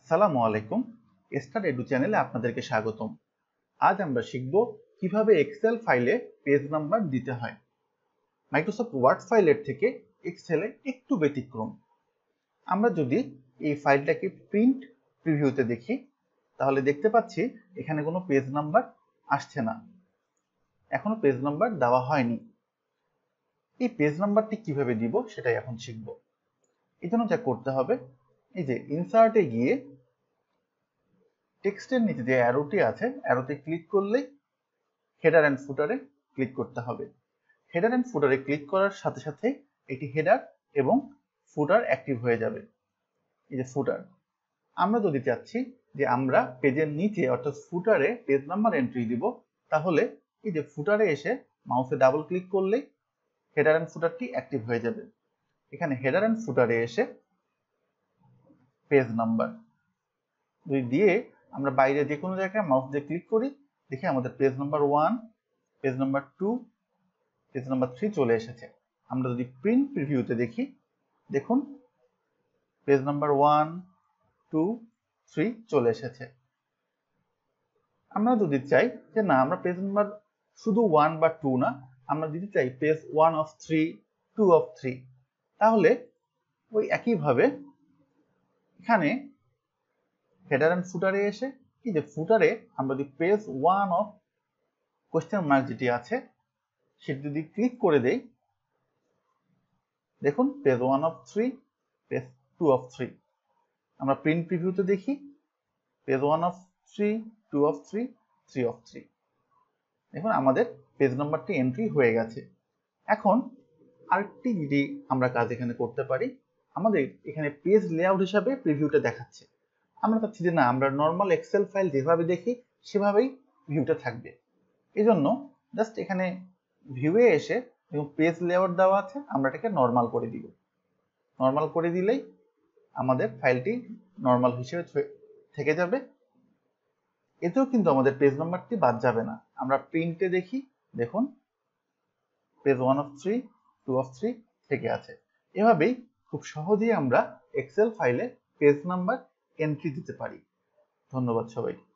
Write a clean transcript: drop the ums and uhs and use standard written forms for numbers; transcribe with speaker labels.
Speaker 1: আসসালামু আলাইকুম। Star edu চ্যানেলে আপনাদেরকে স্বাগতম। আজ আমরা শিখব কিভাবে এক্সেল ফাইলে পেজ নাম্বার দিতে হয়। মাইক্রোসফট ওয়ার্ড ফাইলের থেকে এক্সেলে একটু ব্যতিক্রম। আমরা যদি এই ফাইলটাকে প্রিন্ট প্রিভিউতে দেখি তাহলে দেখতে পাচ্ছি এখানে কোনো পেজ নাম্বার আসছে না, এখনো পেজ নাম্বার দেওয়া হয়নি। এই পেজ নাম্বারটি কিভাবে দিব সেটাই এখন শিখব। এই জন্য যা করতে হবে, এই যে ইনসার্টে গিয়ে টেক্সটের নিচে যে অ্যারোটি আছে, অ্যারোতে ক্লিক করলেই হেডার অ্যান্ড ফুটারে ক্লিক করতে হবে। হেডার অ্যান্ড ফুটারে ক্লিক করার সাথে সাথে এটি হেডার এবং ফুটার অ্যাক্টিভ হয়ে যাবে। এই যে ফুটার, আমরা যদি চাচ্ছি যে আমরা পেজের নিচে অর্থাৎ ফুটারে পেজ নাম্বার এন্ট্রি দিব, তাহলে এই যে ফুটারে এসে মাউসে ডাবল ক্লিক করলেই হেডার অ্যান্ড ফুটারটি অ্যাক্টিভ হয়ে যাবে। এখানে হেডার অ্যান্ড ফুটারে এসে পেজ নাম্বার দিয়ে আমরা বাইরে যে কোনো জায়গায় মাউস দিয়ে ক্লিক করি, দেখি আমাদের page number 1, page number 2, page number 3 চলে এসেছে। আমরা যদি প্রিন্ট প্রিভিউতে দেখি, দেখুন পেজ নাম্বার 1, 2, 3 চলে এসেছে। আমরা যদি চাই যে না, আমরা পেজ নাম্বার শুধু 1 বা 2 না, আমরা যদি চাই পেজ 1 of 3, 2 of 3, তাহলে ওই একইভাবে এখানে হেডার অ্যান্ড ফুটারে এসে এই যে ফুটারে আমরা যদি পেজ 1 অফ কোয়েশ্চেন মার্ক যেটি আছে সেটি যদি ক্লিক করে দেই, দেখুন পেজ 1 অফ 3, পেজ 2 অফ 3। আমরা প্রিন্ট প্রিভিউতে দেখি পেজ 1 অফ 3, 2 অফ 3, 3 অফ 3। দেখুন আমাদের পেজ নাম্বারটি এন্ট্রি হয়ে গেছে। এখন আরেকটি যেটি আমরা কাজ এখানে করতে পারি, আমাদের এখানে পেজ লেআউট হিসাবে প্রিভিউটা দেখাচ্ছে। আমরা চাচ্ছি যে না, আমরা নর্মাল এক্সেল ফাইল যেভাবে দেখি সেভাবেই ভিউটা থাকবে। এই জন্য জাস্ট এখানে ভিউয়ে এসে পেজ লেআউট দেওয়া আছে, আমরা এটাকে নর্মাল করে দিব। নর্মাল করে দিলেই আমাদের ফাইলটি নর্মাল হিসেবে থেকে যাবে। এতেও কিন্তু আমাদের পেজ নাম্বারটি বাদ যাবে না। আমরা প্রিন্টে দেখি, দেখুন পেজ 1 অফ 3, 2 অফ 3 থেকে আছে। এভাবেই খুব সহজেই আমরা এক্সেল ফাইলে পেজ নাম্বার এন্ট্রি দিতে পারি। ধন্যবাদ সবাইকে।